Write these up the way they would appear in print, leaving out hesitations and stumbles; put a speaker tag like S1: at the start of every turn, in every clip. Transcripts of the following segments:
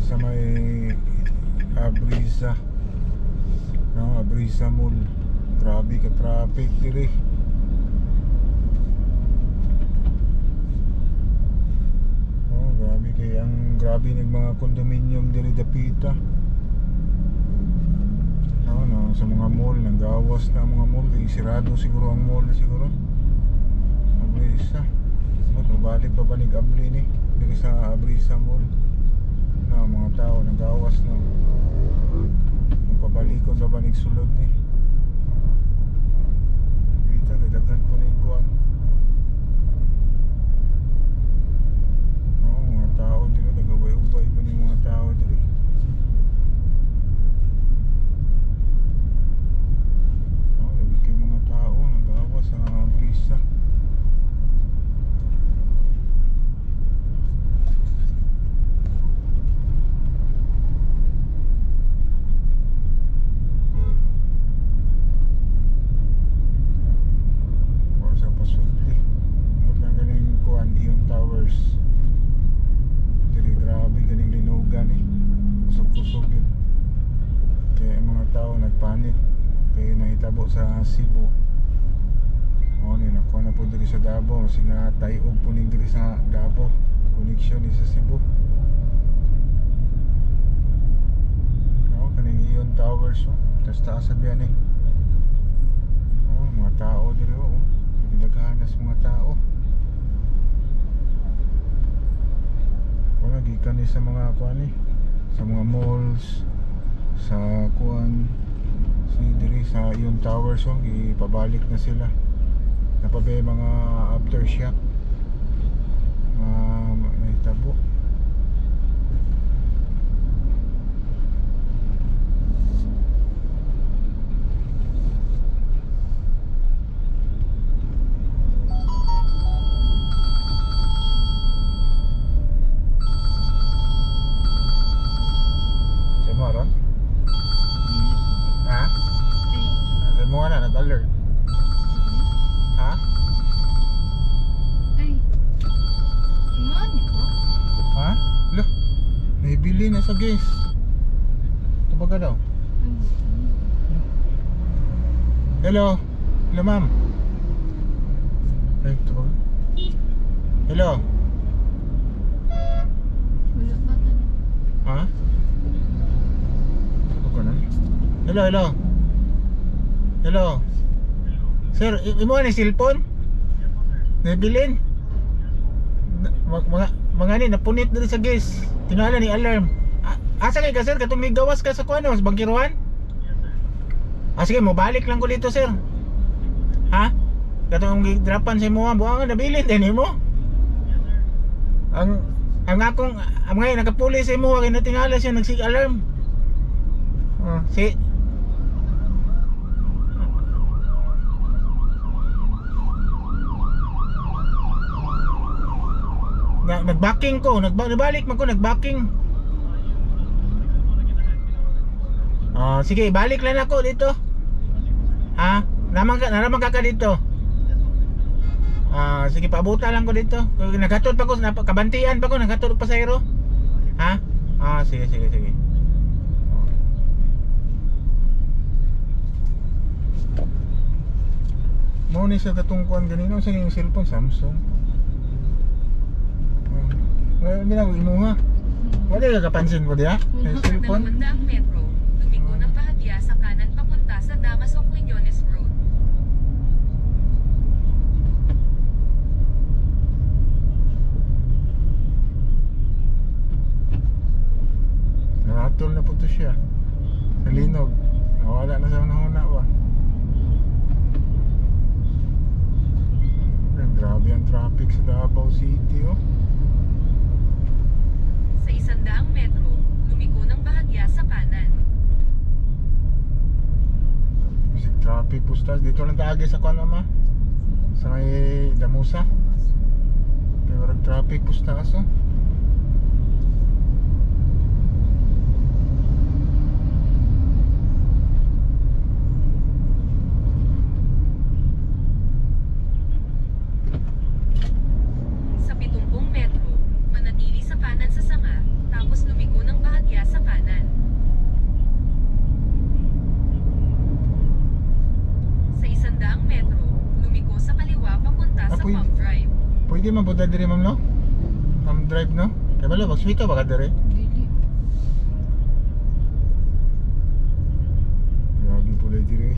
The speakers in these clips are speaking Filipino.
S1: sa may Abrisa, no, Abrisa Mall. Grabe ka traffic dire. Oh, grabe kay ang grabe ng mga condominium dire dapita. No, sa mga mall nanggawas na ang mga mall, sirado siguro ang mall siguro. Abrisa. Mabalik pa ba ni Gabli ni dire sa Abrisa Mall? Na mga tao nanggawas na. Pabalikon ba ni sulod ni? Kita daghan po ni kuan. Oh, mga tao dire nagabay-ubay pa ni mga tao dire. Oh, daghan kay mga tao nanggawas sa Abrisa. Sa Cebu. O ni nako na po diri sa Davao, sinatayog po ning diri sa Davao, connection ni sa Cebu. No, kaning Ion Towers, tas taas sa biyan eh. Oh, mga tao diri oh. Dinaghanas mga tao. Wala gikan ni sa mga kuan ni, sa mga malls, sa kuan si diri sa Ion Towers, ipabalik na sila. Napabe mga aftershock nahitabo. Semaran? Ha? Mo na nag-alert. Ha?
S2: Ay. Iman ito.
S1: Ha? Lo. Naibili na sa gas. Ito ka daw? Hello. Hello ma'am. Ay, ito ba? Hello.
S2: Wala pa ka na.
S1: Ha? Ito ka na? Hello, hello. Hello. Sir, imo ni cellphone? Nabilin? Mga ni napunit diri sa gas. Tingala ni alarm. Asa kay ka sir, katong may gawas ka sa kuno, sa Bangkiruan? Sige, mo balik lang ko dito sir. Ha? Katong gidrapan sa imo, buang nabilin din imo. Ang akong ngayon nakapulis sa imo, kay natingala siya nagsig alarm. Si nagbacking ko, nabalik man ko, nagbacking. Sige, balik lang ako dito. Ha? Naramang ka dito. Sige, paabuta lang ko dito. Nagatod pa ko, kabantian pa ko, nagatod pa sa iro. Ha? Sige. Mo ni sa katungkuan ganino sa yung cellphone Samsung. Ginagawa mo nga. Wala ka kapansin ko diya? May cellphone.
S3: Ang metro, lumiko ng bahagya sa kanan papunta sa Damaso Quiñones Road.
S1: Naratol na po ito siya. Nalinog. Nawala na sa una ba? Grabe ang traffic sa Davao City
S3: Sa 100 metro, lumiko ng bahagya sa kanan.
S1: Music traffic pustas. Dito lang taagi sa kuan ma. Sa may Damusa. Kaya warag traffic pustas
S3: Sa 70 metro, manatili sa kanan kanan sa sanga, tapos lumiko ng bahagya sa kanan. Sa 100 metro, lumiko sa kaliwa papunta sa
S1: Pwede.
S3: Pump Drive.
S1: Pwede man punta diri ma'am no? Pump drive no? Kaya bala, mag-sweet ka baka diri?
S2: Dili.
S1: Grabe po diri.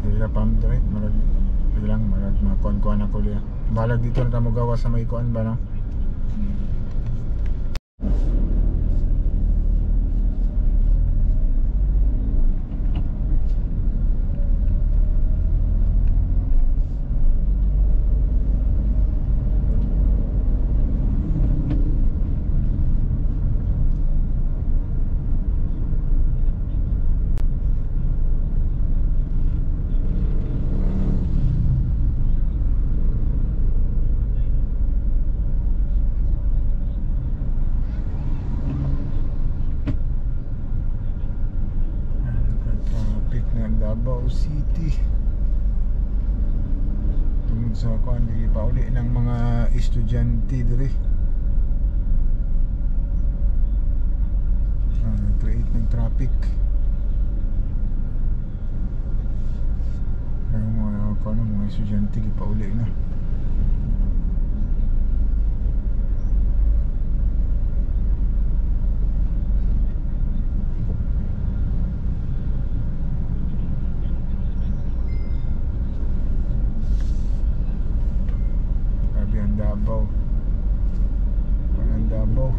S1: Dili pump drive, marag bilang marag makuan-kuan ako liya. Balag dito na tamo gawa sa may kuan ba no? Traffic ng Davao City. Tungod sa kuan di pauli ng mga estudyante diri. Nag-create ng traffic. Kaya mga estudyante di pauli na. Davao. Ang Davao.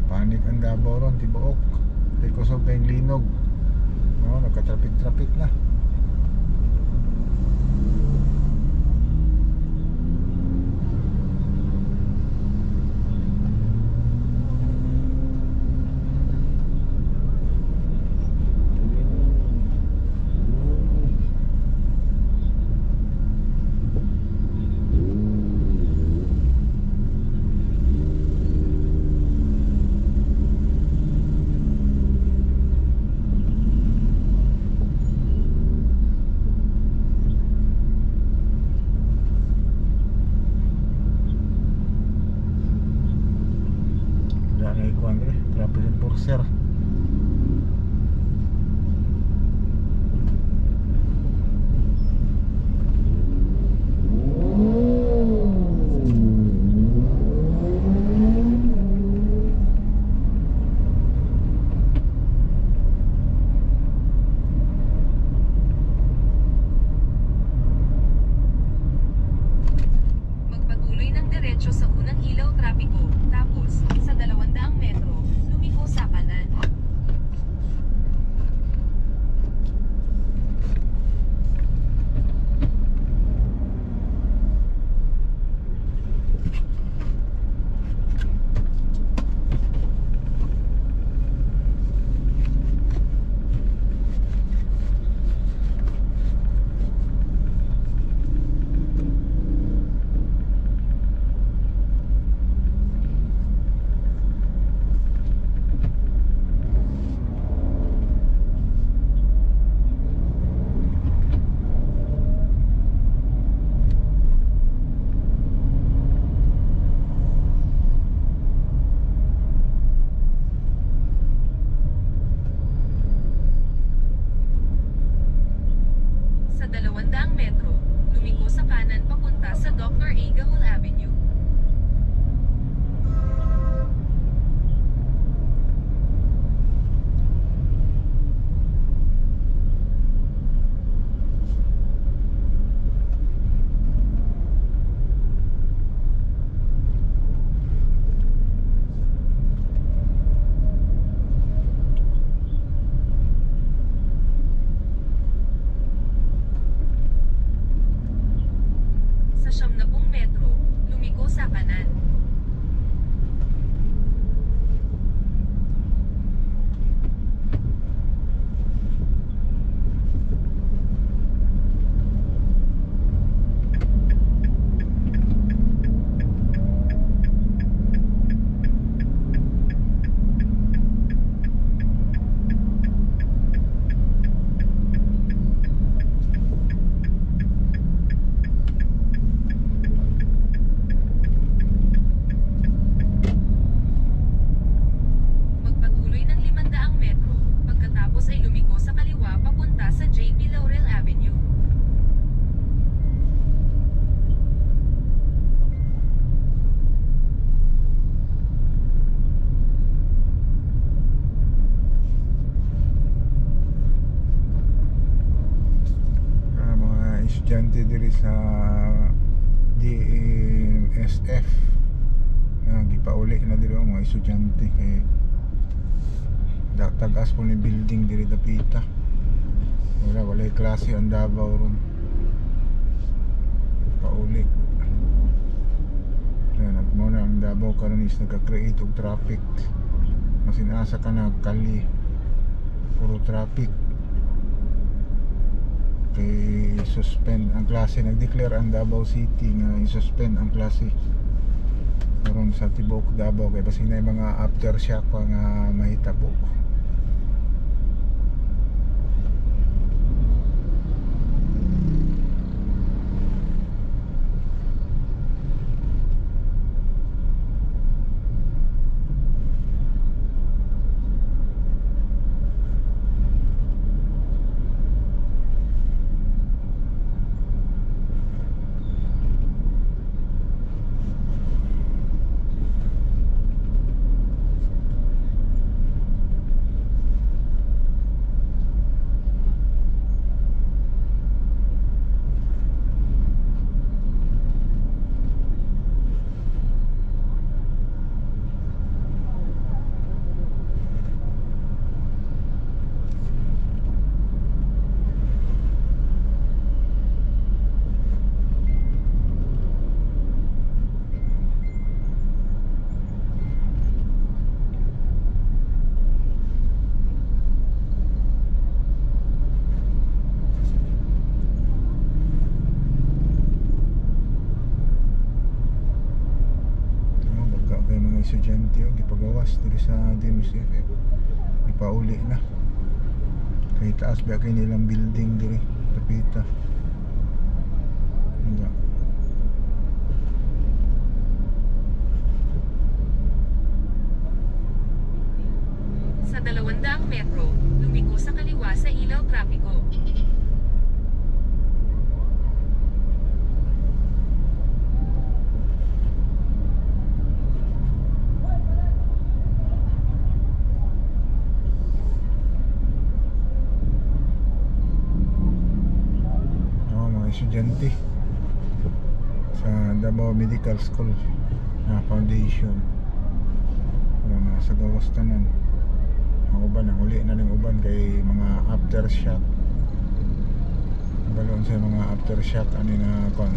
S1: Panik ang Davao ron, tibuok. Dahil kusog tayong linog. No, nagka-traffic na. Traffic enforcer.
S3: Magpatuloy ng diretso sa unang ilaw trapiko, tapos sa 200 metro, lumiko sa kanan. Sa 200 metro, lumiko sa kanan papunta sa Dr. A. Gahul Avenue. Sa 70 metro, lumiko
S1: diri sa DMSF gipauli na diri ang mga estudyante kay tag-as po ni building diri dapita. Walay klase ang Davao ron. Pauli. Nagmuna ang Davao karon is nagka-create og traffic. Masinasa ka na kali puro traffic. Kay suspend ang klase, nag-declare ang Davao City nga i-suspend ang klase karon sa Tibok Davao kay basin na mga aftershock pa nga mahitabo. Estudyante o gipagawas diri sa DMSF ipauli na kay taas ba kay nilang building diri tapita nga
S3: Sa 200 metro, lumiko sa kaliwa sa ilaw trapiko.
S1: estudyante sa Davao Medical School na foundation na nasa gawas tanan ang uban ang uli na ng uban kay mga aftershock balon sa mga aftershock ani na kon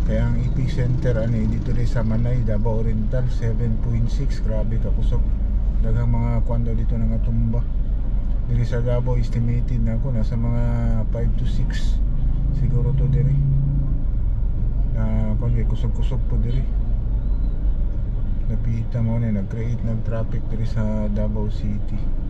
S1: kaya ang epicenter ani dito rin sa Manay Davao Oriental 7.6 grabe ka kusog daghang mga kwando dito nga tumba diri sa Davao estimated na ako nasa mga 5 to 6 siguro to diri na kung kusog-kusog po diri napita mo na nag-create ng traffic diri sa Davao City.